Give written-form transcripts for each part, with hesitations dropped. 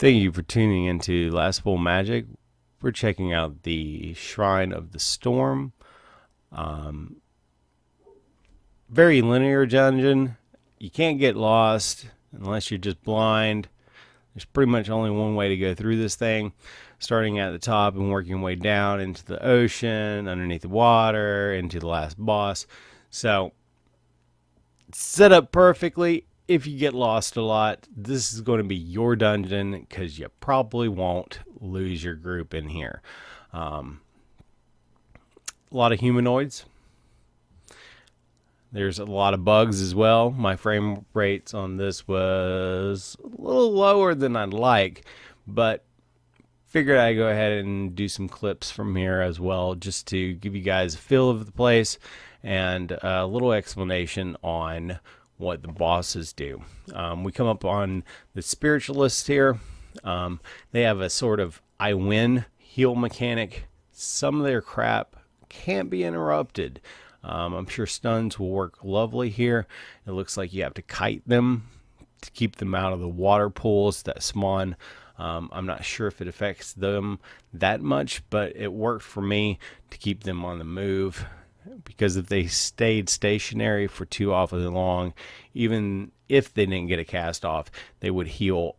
Thank you for tuning into Last Bowl Magic. We're checking out the Shrine of the Storm. Very linear dungeon. You can't get lost unless you're just blind. There's pretty much only one way to go through this thing, starting at the top and working your way down into the ocean, underneath the water, into the last boss. So, it's set up perfectly. If you get lost a lot, this is going to be your dungeon because you probably won't lose your group in here. A lot of humanoids. There's a lot of bugs as well. My frame rates on this was a little lower than I'd like, but figured I'd go ahead and do some clips from here as well, just to give you guys a feel of the place and a little explanation on what the bosses do. We come up on the spiritualists here. They have a sort of I win heal mechanic. Some of their crap can't be interrupted. I'm sure stuns will work lovely here. It looks like you have to kite them to keep them out of the water pools that spawn. I'm not sure if it affects them that much, but it worked for me to keep them on the move, because if they stayed stationary for too awfully long, even if they didn't get a cast off, they would heal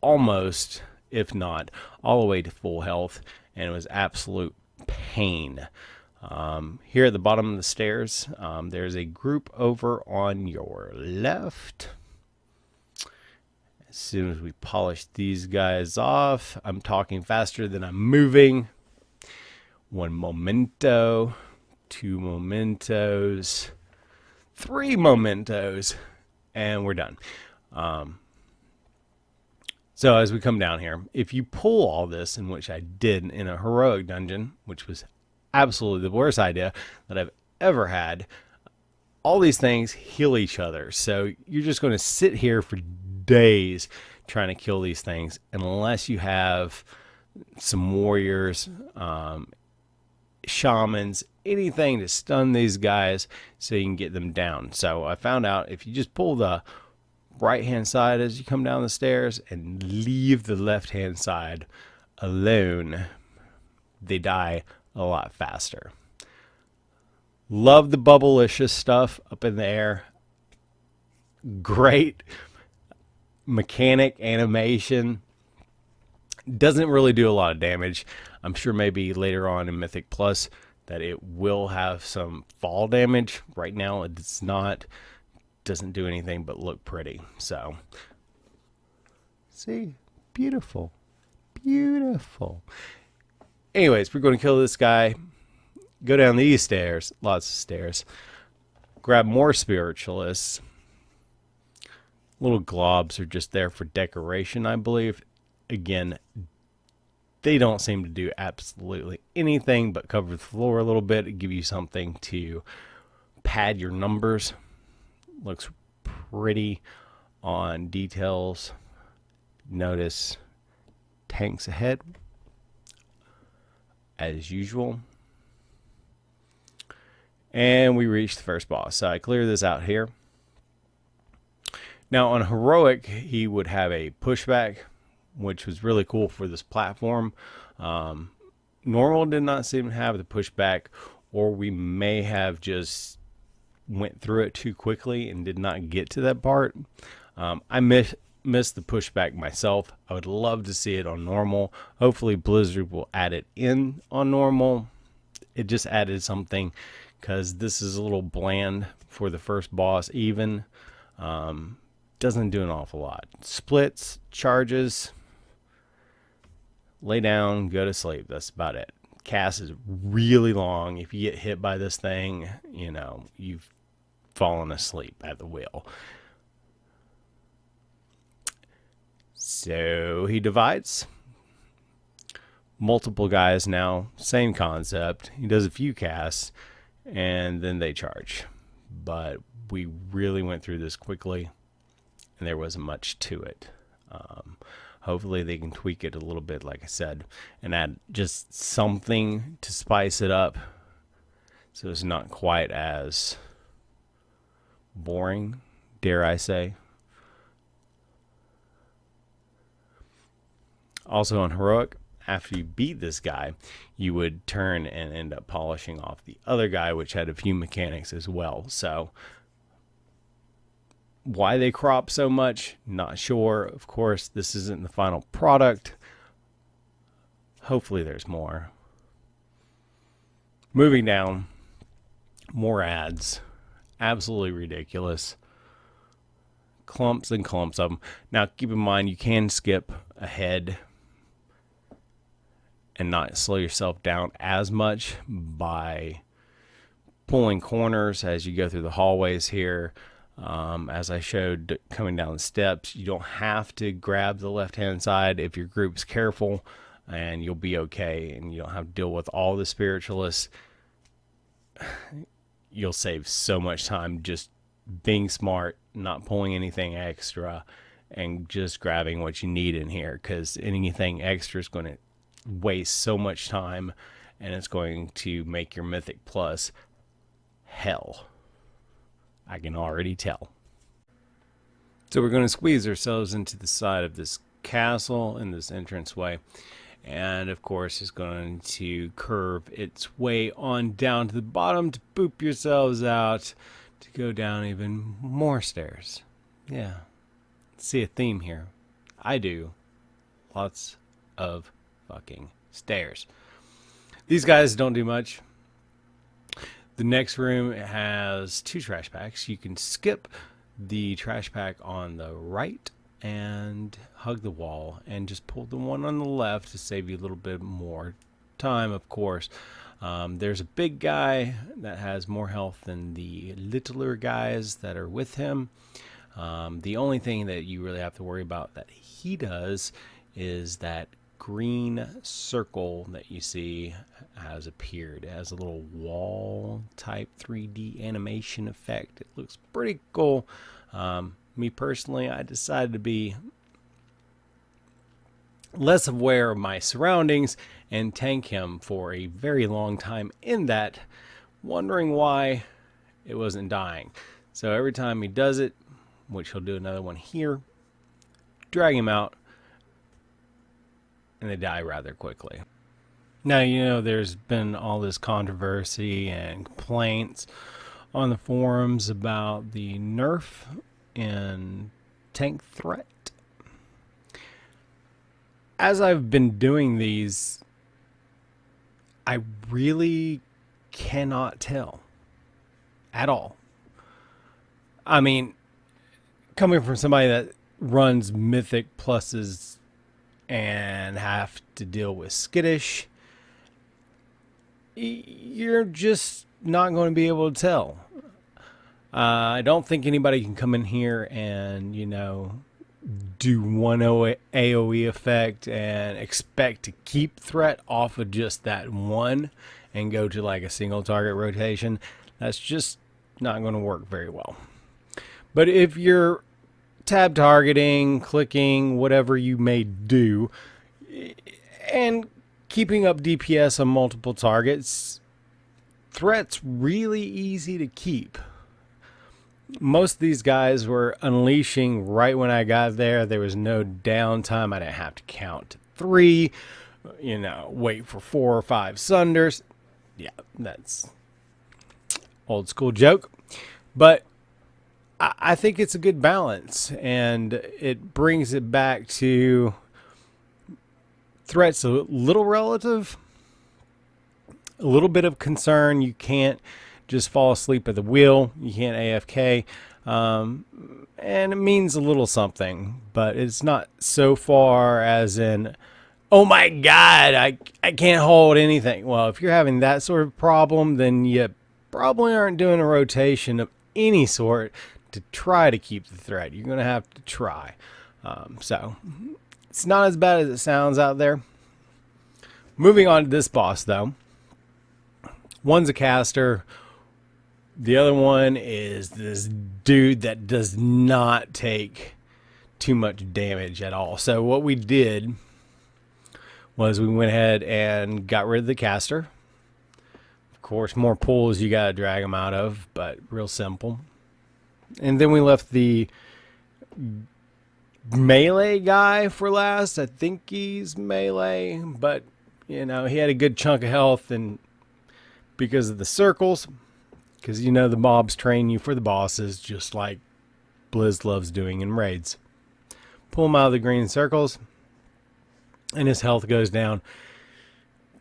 almost, if not all the way to full health, and it was absolute pain. Here at the bottom of the stairs, there's a group over on your left. As soon as we polish these guys off, I'm talking faster than I'm moving. One memento, two mementos, three mementos, and we're done. So as we come down here, if you pull all this, in which I did in a heroic dungeon, which was absolutely the worst idea that I've ever had, all these things heal each other. So you're just going to sit here for days trying to kill these things unless you have some warriors, shamans, anything to stun these guys so you can get them down. So I found out if you just pull the right hand side as you come down the stairs and leave the left hand side alone, they die a lot faster. Love the bubblicious stuff up in the air. Great mechanic animation. Doesn't really do a lot of damage. I'm sure maybe later on in Mythic Plus that it will have some fall damage. Right now it's not. Doesn't do anything but look pretty. So see, beautiful, beautiful. Anyways, we're going to kill this guy. Go down these stairs, lots of stairs. Grab more spiritualists. Little globs are just there for decoration, I believe. Again, they don't seem to do absolutely anything but cover the floor a little bit and give you something to pad your numbers. Looks pretty on details. Notice tanks ahead as usual. And we reached the first boss. So I clear this out here. Now on heroic, he would have a pushback, which was really cool for this platform. Normal did not seem to have the pushback, or we may have just went through it too quickly and did not get to that part. I missed the pushback myself. I would love to see it on normal. Hopefully Blizzard will add it in on normal. It just added something, because this is a little bland for the first boss even. Doesn't do an awful lot. Splits, charges, lay down, go to sleep. That's about it. Cast is really long. If you get hit by this thing, you know, you've fallen asleep at the wheel. So he divides. Multiple guys now, same concept. He does a few casts and then they charge. But we really went through this quickly and there wasn't much to it. Hopefully they can tweak it a little bit, like I said, and add just something to spice it up so it's not quite as boring, dare I say. Also on Heroic, after you beat this guy, you would turn and end up polishing off the other guy, which had a few mechanics as well. So why they crop so much, not sure. Of course, this isn't the final product. Hopefully there's more. Moving down, more ads. Absolutely ridiculous. Clumps and clumps of them. Now, keep in mind, you can skip ahead and not slow yourself down as much by pulling corners as you go through the hallways here. As I showed coming down the steps, you don't have to grab the left-hand side if your group's careful, and you'll be okay, and you don't have to deal with all the spiritualists. You'll save so much time just being smart, not pulling anything extra, and just grabbing what you need in here, because anything extra is going to waste so much time, and it's going to make your Mythic Plus hell. I can already tell. So we're going to squeeze ourselves into the side of this castle in this entranceway, and of course it's going to curve its way on down to the bottom to boop yourselves out to go down even more stairs. Yeah, see a theme here. I do. Lots of fucking stairs. These guys don't do much. The next room has 2 trash packs. You can skip the trash pack on the right and hug the wall and just pull the one on the left to save you a little bit more time, of course. There's a big guy that has more health than the littler guys that are with him. The only thing that you really have to worry about that he does is that green circle that you see has appeared. It has a little wall type 3D animation effect. It looks pretty cool. Me personally, I decided to be less aware of my surroundings and tank him for a very long time in that, wondering why it wasn't dying. So every time he does it, which he'll do another one here, drag him out, and they die rather quickly. Now, you know, there's been all this controversy and complaints on the forums about the nerf in tank threat. As I've been doing these, I really cannot tell at all. I mean, coming from somebody that runs Mythic Pluses and have to deal with skittish, you're just not going to be able to tell. I don't think anybody can come in here and, you know, do one AoE effect and expect to keep threat off of just that one and go to like a single target rotation. That's just not going to work very well. But if you're tab targeting, clicking, whatever you may do, and keeping up DPS on multiple targets, threat's really easy to keep. Most of these guys were unleashing right when I got there. There was no downtime. I didn't have to count to 3, you know, wait for 4 or 5 sunders. Yeah, that's old school joke. But I think it's a good balance, and it brings it back to threats a little relative, a little bit of concern. You can't just fall asleep at the wheel. You can't AFK. And it means a little something, but it's not so far as in, oh my God, I can't hold anything. Well, if you're having that sort of problem, then you probably aren't doing a rotation of any sort to try to keep the threat. You're going to have to try. So it's not as bad as it sounds out there. Moving on to this boss, though. One's a caster. The other one is this dude that does not take too much damage at all. So what we did was we went ahead and got rid of the caster. Of course, more pulls you got to drag them out of, but real simple. And then we left the melee guy for last. I think he's melee, but you know, he had a good chunk of health, and because of the circles, because you know the mobs train you for the bosses just like Blizz loves doing in raids. Pull him out of the green circles, and his health goes down.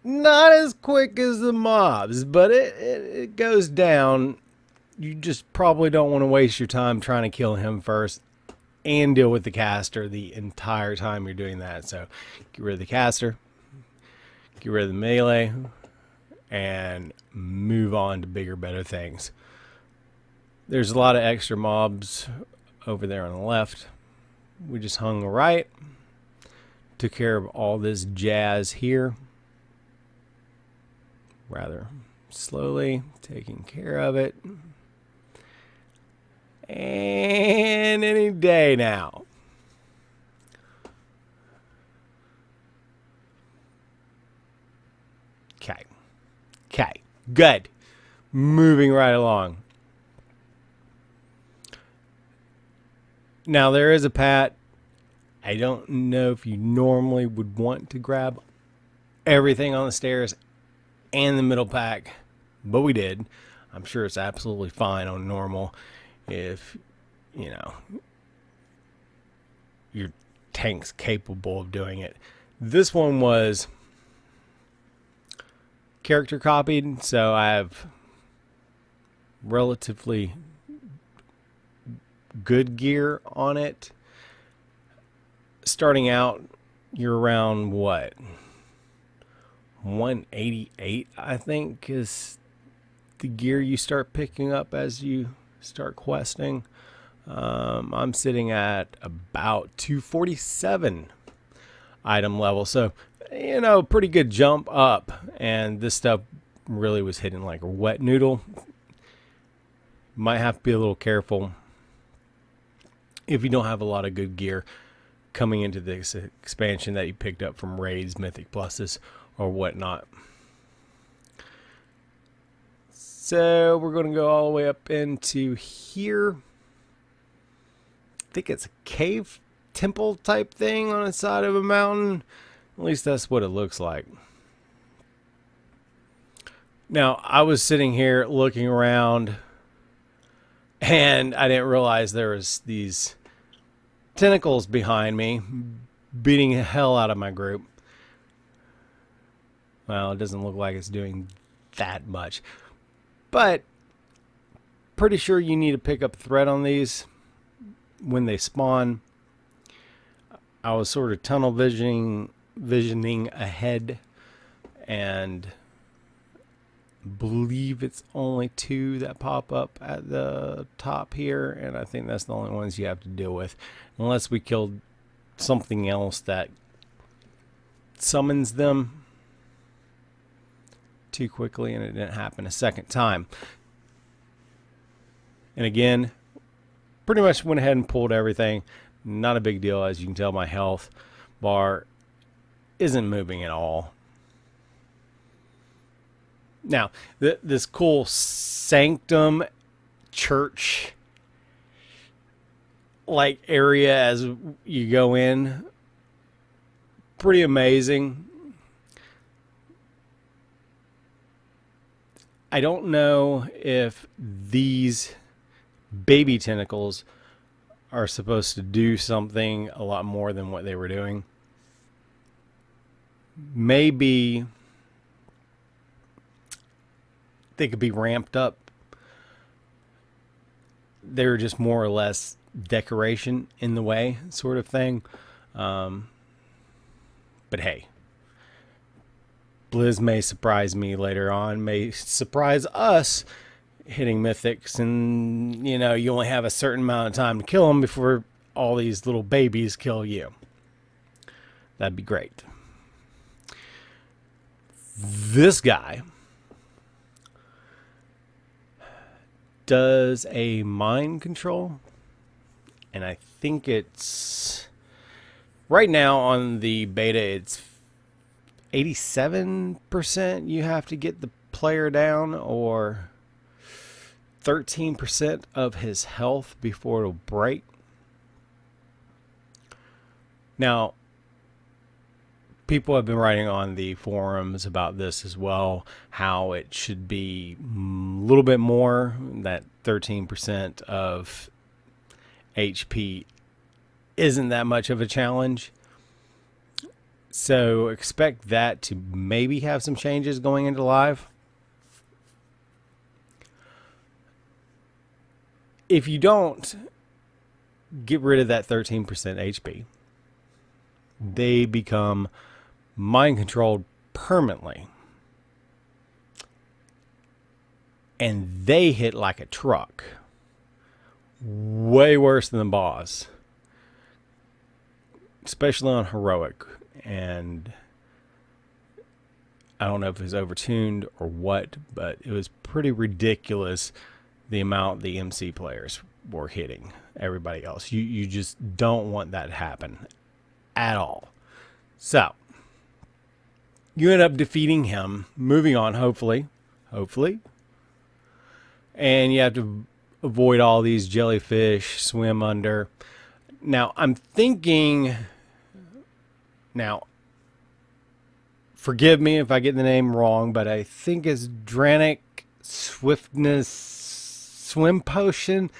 Not as quick as the mobs, but it goes down. You just probably don't want to waste your time trying to kill him first and deal with the caster the entire time you're doing that. So get rid of the caster, get rid of the melee, and move on to bigger, better things. There's a lot of extra mobs over there on the left. We just hung right, took care of all this jazz here. Rather slowly, taking care of it. And any day now. Okay, good. Moving right along. Now there is a pat. I don't know if you normally would want to grab everything on the stairs and the middle pack, but we did. I'm sure it's absolutely fine on normal if, you know, your tank's capable of doing it. This one was character copied, so I have relatively good gear on it. Starting out, you're around what? 188, I think, is the gear you start picking up as you start questing. I'm sitting at about 247 item level, so you know, pretty good jump up. And this stuff really was hitting like a wet noodle. Might have to be a little careful if you don't have a lot of good gear coming into this expansion that you picked up from raids, mythic pluses, or whatnot. So we're going to go all the way up into here. I think it's a cave temple type thing on the side of a mountain. At least that's what it looks like. Now, I was sitting here looking around, and I didn't realize there was these tentacles behind me beating the hell out of my group. Well, it doesn't look like it's doing that much, but pretty sure you need to pick up thread on these when they spawn. I was sort of tunnel visioning ahead, and believe it's only 2 that pop up at the top here, and I think that's the only ones you have to deal with, unless we killed something else that summons them too quickly and it didn't happen a second time. And again, pretty much went ahead and pulled everything. Not a big deal. As you can tell, my health bar isn't moving at all. Now, this cool sanctum church like area as you go in, pretty amazing. I don't know if these baby tentacles are supposed to do something a lot more than what they were doing. Maybe they could be ramped up. They're just more or less decoration in the way sort of thing. But hey, Blizz may surprise me later on, may surprise us hitting mythics, and you know, you only have a certain amount of time to kill them before all these little babies kill you. That'd be great. This guy does a mind control, and I think it's right now on the beta, it's 87% you have to get the player down, or 13% of his health before it'll break. Now, people have been writing on the forums about this as well, how it should be a little bit more, that 13% of HP isn't that much of a challenge. So expect that to maybe have some changes going into live. If you don't get rid of that 13% HP, they become mind controlled permanently. And they hit like a truck. Way worse than the boss. Especially on heroic. And I don't know if it was overtuned or what, but it was pretty ridiculous the amount the MC players were hitting everybody else. You just don't want that to happen at all. So you end up defeating him, moving on, hopefully, and you have to avoid all these jellyfish, swim under. Now I'm thinking, forgive me if I get the name wrong, but I think it's Dranic Swiftness Swim Potion,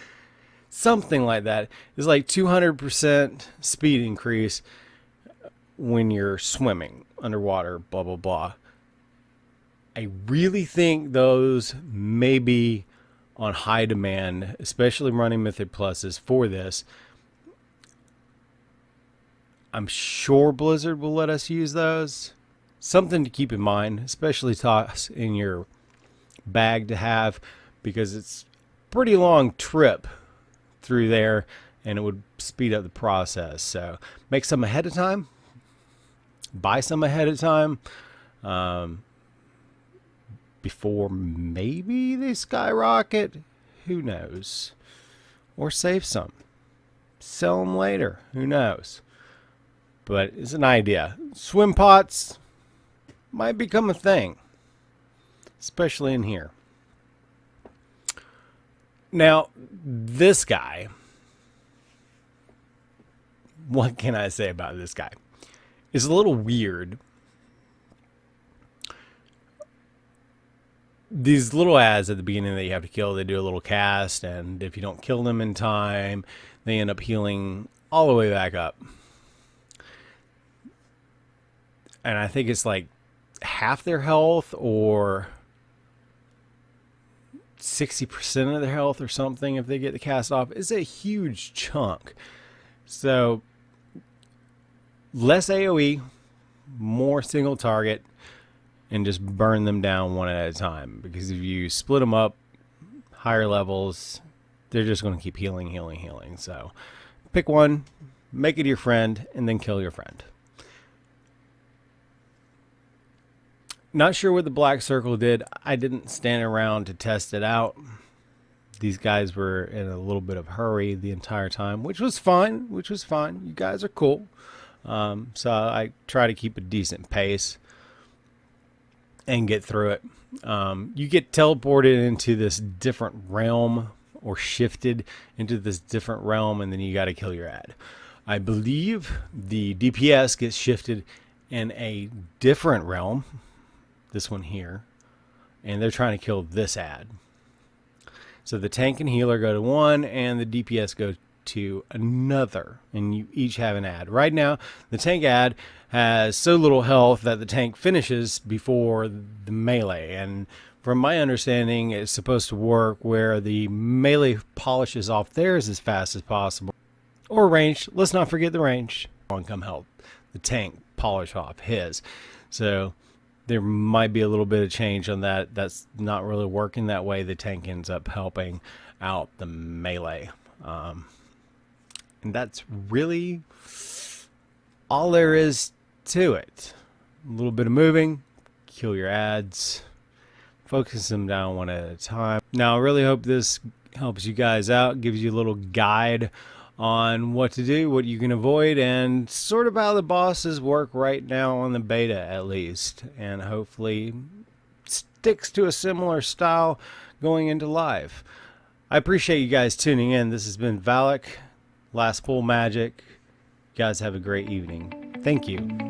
something like that. It's like 200% speed increase when you're swimming underwater, blah, blah, blah. I really think those may be on high demand, especially running Mythic Pluses for this. I'm sure Blizzard will let us use those. Something to keep in mind, especially toss in your bag to have, because it's a pretty long trip through there and it would speed up the process. So make some ahead of time. Buy some ahead of time before maybe they skyrocket. Who knows? Or save some. Sell them later. Who knows? But it's an idea. Swim pots might become a thing, especially in here. Now, this guy, what can I say about this guy? It's a little weird. These little ads at the beginning that you have to kill, they do a little cast, and if you don't kill them in time, they end up healing all the way back up. And I think it's like half their health or 60% of their health or something if they get the cast off. It's a huge chunk. So less AoE, more single target, and just burn them down one at a time. Because if you split them up, higher levels, they're just going to keep healing. So pick one, make it your friend, and then kill your friend. Not sure what the Black Circle did. I didn't stand around to test it out. These guys were in a little bit of hurry the entire time, which was fine. You guys are cool. So I try to keep a decent pace and get through it. You get teleported into this different realm or shifted into this different realm, and then you got to kill your ad. I believe the DPS gets shifted in a different realm. This one here, and they're trying to kill this ad. So the tank and healer go to one, and the DPS go to another, and you each have an ad. Right now, the tank ad has so little health that the tank finishes before the melee, and from my understanding, it's supposed to work where the melee polishes off theirs as fast as possible. Or range. Let's not forget the range. Come help the tank polish off his. So there might be a little bit of change on that. That's not really working that way. The tank ends up helping out the melee. And that's really all there is to it. A little bit of moving, kill your ads, focus them down one at a time. Now, I really hope this helps you guys out, gives you a little guide on what to do, what you can avoid, and sort of how the bosses work right now on the beta at least, and hopefully sticks to a similar style going into live. I appreciate you guys tuning in. This has been Valak, Last Pull Magic. guys have a great evening. Thank you.